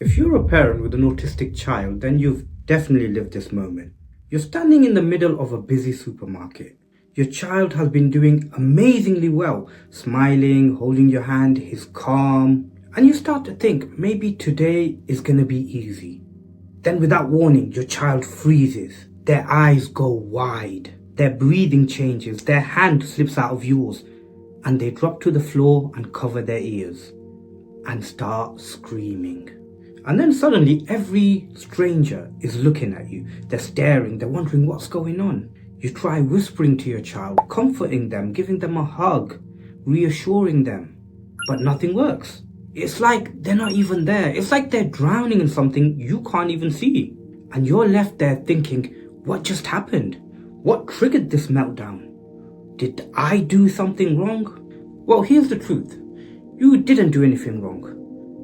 If you're a parent with an autistic child, then you've definitely lived this moment. You're standing in the middle of a busy supermarket. Your child has been doing amazingly well, smiling, holding your hand, he's calm. And you start to think, maybe today is going to be easy. Then without warning, your child freezes. Their eyes go wide. Their breathing changes. Their hand slips out of yours. And they drop to the floor and cover their ears. And start screaming. And then suddenly every stranger is looking at you. They're staring, they're wondering what's going on. You try whispering to your child, comforting them, giving them a hug, reassuring them. But nothing works. It's like they're not even there. It's like they're drowning in something you can't even see. And you're left there thinking, what just happened? What triggered this meltdown? Did I do something wrong? Well, here's the truth. You didn't do anything wrong.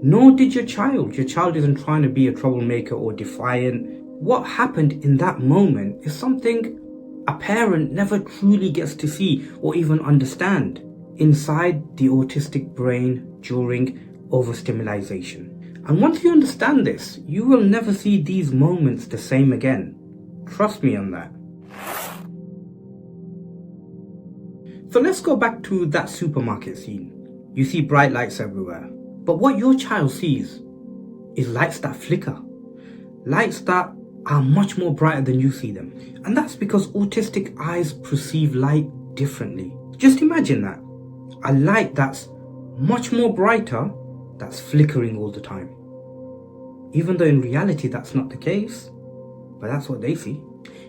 Nor did your child. Your child isn't trying to be a troublemaker or defiant. What happened in that moment is something a parent never truly gets to see or even understand inside the autistic brain during overstimulation. And once you understand this, you will never see these moments the same again. Trust me on that. So let's go back to that supermarket scene. You see bright lights everywhere. But what your child sees is lights that flicker. Lights that are much more brighter than you see them. And that's because autistic eyes perceive light differently. Just imagine that. A light that's much more brighter, that's flickering all the time. Even though in reality that's not the case. But that's what they see.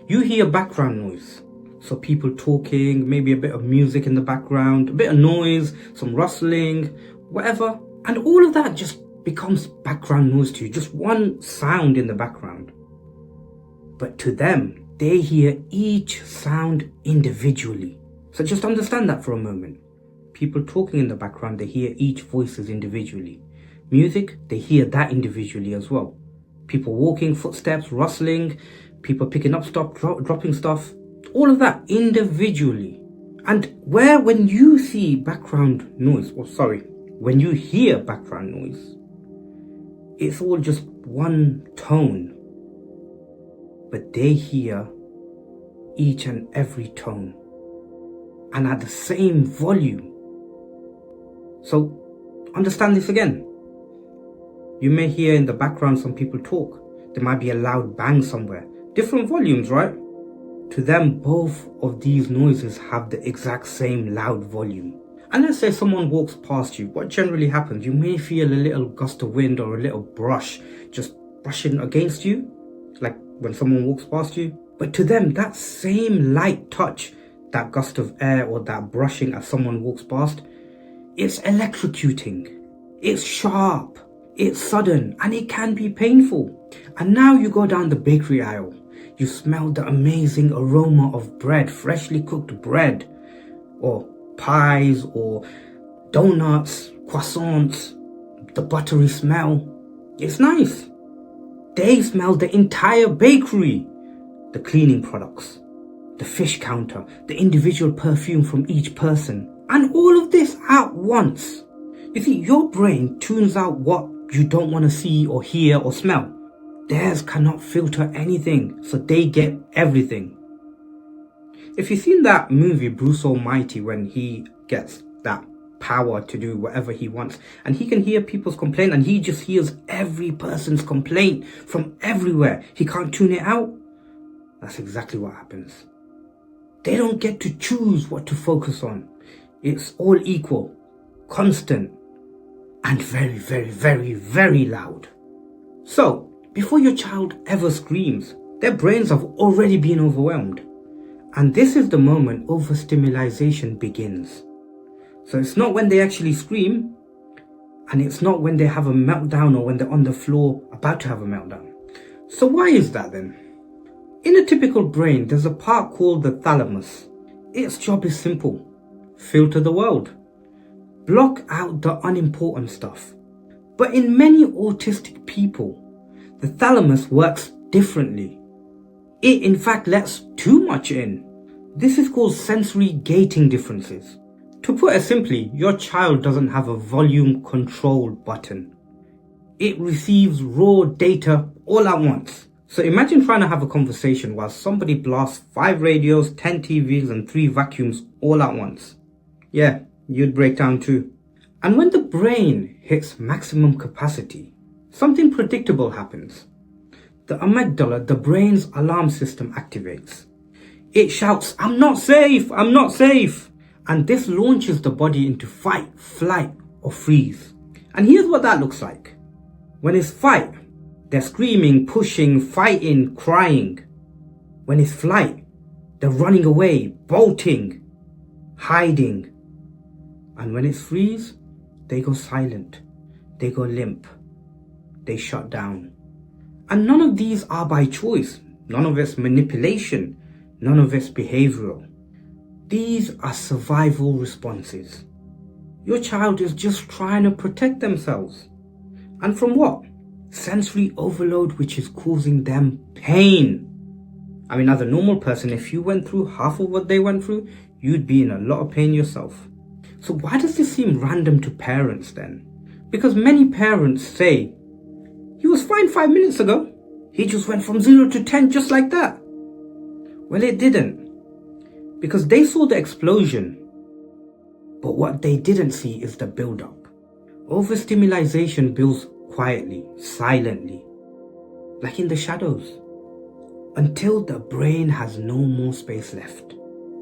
You hear background noise. So people talking, maybe a bit of music in the background, a bit of noise, some rustling, whatever. And all of that just becomes background noise to you, just one sound in the background. But to them, they hear each sound individually. So just understand that for a moment. People talking in the background, they hear each voices individually. Music, they hear that individually as well. People walking, footsteps, rustling, people picking up stuff, dropping stuff, all of that individually. And when you see background noise, when you hear background noise, it's all just one tone. But they hear each and every tone. And at the same volume. So, understand this again. You may hear in the background some people talk. There might be a loud bang somewhere. Different volumes, right? To them, both of these noises have the exact same loud volume. And let's say someone walks past you. What generally happens? You may feel a little gust of wind or a little brush just brushing against you, like when someone walks past you. But to them, that same light touch, that gust of air or that brushing as someone walks past, it's electrocuting. It's sharp. It's sudden. And it can be painful. And now you go down the bakery aisle. You smell the amazing aroma of bread, freshly cooked bread, or pies, or donuts, croissants, the buttery smell. It's nice. They smell the entire bakery, the cleaning products, the fish counter, the individual perfume from each person, and all of this at once. You see, your brain tunes out what you don't want to see or hear or smell. Theirs cannot filter anything, so they get everything. If you've seen that movie Bruce Almighty, when he gets that power to do whatever he wants, and he can hear people's complaint, and he just hears every person's complaint from everywhere, he can't tune it out. That's exactly what happens. They don't get to choose what to focus on. It's all equal, constant, and very, very, very, very loud. So, before your child ever screams, their brains have already been overwhelmed. And this is the moment overstimulation begins. So it's not when they actually scream, and it's not when they have a meltdown or when they're on the floor about to have a meltdown. So why is that then? In a typical brain, there's a part called the thalamus. Its job is simple. Filter the world. Block out the unimportant stuff. But in many autistic people, the thalamus works differently. It in fact lets too much in. This is called sensory gating differences. To put it simply, your child doesn't have a volume control button. it receives raw data all at once. So imagine trying to have a conversation while somebody blasts 5 radios, 10 TVs and 3 vacuums all at once. Yeah, you'd break down too. And when the brain hits maximum capacity, something predictable happens. The amygdala, the brain's alarm system, activates. It shouts, "I'm not safe, I'm not safe." And this launches the body into fight, flight, or freeze. And here's what that looks like. When it's fight, they're screaming, pushing, fighting, crying. When it's flight, they're running away, bolting, hiding. And when it's freeze, they go silent, they go limp, they shut down. And none of these are by choice. None of it's manipulation. None of it's behavioral. These are survival responses. Your child is just trying to protect themselves. And from what? Sensory overload, which is causing them pain. I mean, as a normal person, if you went through half of what they went through, you'd be in a lot of pain yourself. So why does this seem random to parents then? Because many parents say, "He was fine 5 minutes ago. He just went from 0 to 10 just like that." Well, it didn't. Because they saw the explosion. But what they didn't see is the build-up. Overstimulation builds quietly, silently, like in the shadows, until the brain has no more space left.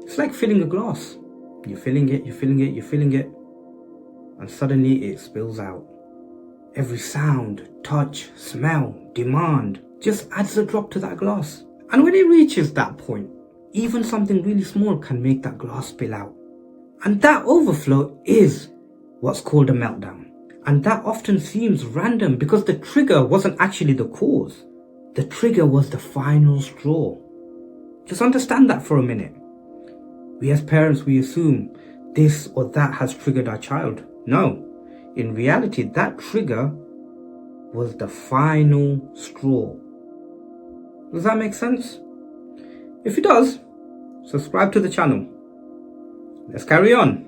It's like filling a glass. You're filling it, you're filling it, you're filling it, and suddenly it spills out. Every sound, touch, smell, demand just adds a drop to that glass. And when it reaches that point, even something really small can make that glass spill out. And that overflow is what's called a meltdown. And that often seems random because the trigger wasn't actually the cause. The trigger was the final straw. Just understand that for a minute. We as parents, we assume this or that has triggered our child. No. In reality, that trigger was the final straw. Does that make sense? If it does, subscribe to the channel. Let's carry on.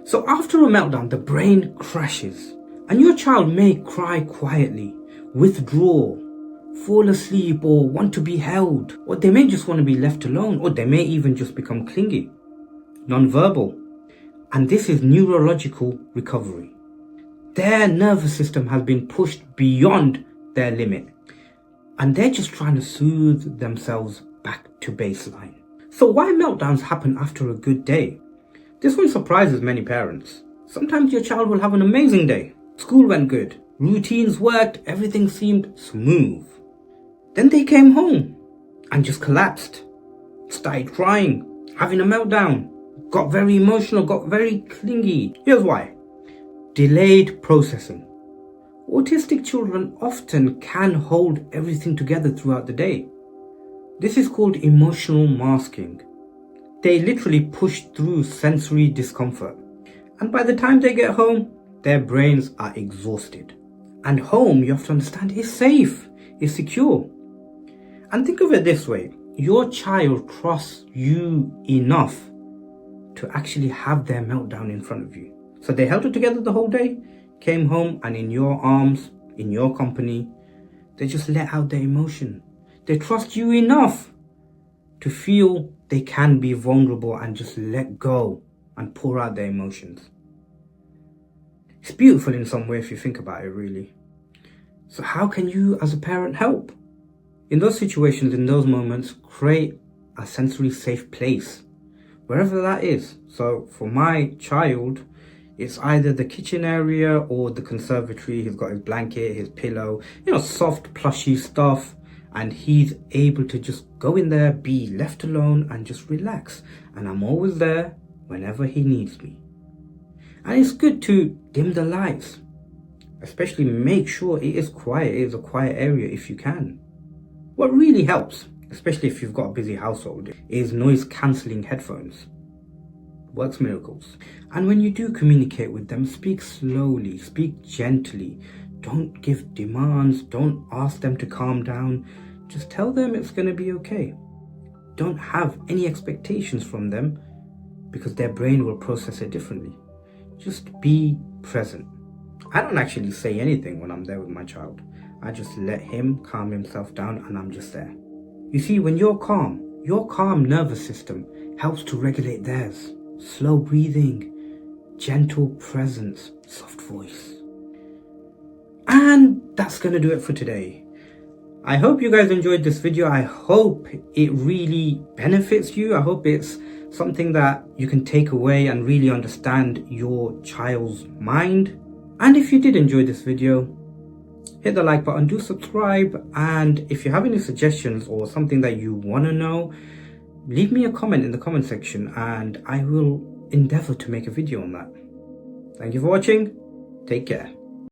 So after a meltdown, the brain crashes and your child may cry quietly, withdraw, fall asleep or want to be held, or they may just want to be left alone, or they may even just become clingy, non-verbal. And this is neurological recovery. Their nervous system has been pushed beyond their limit and they're just trying to soothe themselves back to baseline. So why meltdowns happen after a good day? This one surprises many parents. Sometimes your child will have an amazing day. School went good, routines worked, everything seemed smooth. Then they came home and just collapsed, started crying, having a meltdown, got very emotional, got very clingy. Here's why. Delayed processing. Autistic children often can hold everything together throughout the day. This is called emotional masking. They literally push through sensory discomfort. And by the time they get home, their brains are exhausted. And home, you have to understand, is safe, is secure. And think of it this way. Your child trusts you enough to actually have their meltdown in front of you. So they held it together the whole day, came home, and in your arms, in your company, they just let out their emotion. They trust you enough to feel they can be vulnerable and just let go and pour out their emotions. It's beautiful in some way if you think about it, really. So how can you as a parent help? In those situations, in those moments, create a sensory safe place, wherever that is. So for my child, it's either the kitchen area or the conservatory. He's got his blanket, his pillow, soft plushy stuff. And he's able to just go in there, be left alone and just relax. And I'm always there whenever he needs me. And it's good to dim the lights. Especially make sure it is quiet. It is a quiet area if you can. What really helps, especially if you've got a busy household, is noise cancelling headphones. Works miracles. And when you do communicate with them, speak slowly, speak gently. Don't give demands, don't ask them to calm down. Just tell them it's going to be okay. Don't have any expectations from them because their brain will process it differently. Just be present I don't actually say anything when I'm there with my child. I just let him calm himself down and I'm just there. You see, when you're calm, your calm nervous system helps to regulate theirs. Slow breathing, gentle presence, soft voice. And that's gonna do it for today. I hope you guys enjoyed this video. I hope it really benefits you. I hope it's something that you can take away and really understand your child's mind. And if you did enjoy this video, hit the like button, do subscribe, and if you have any suggestions or something that you want to know, leave me a comment in the comment section and I will endeavor to make a video on that. Thank you for watching. Take care.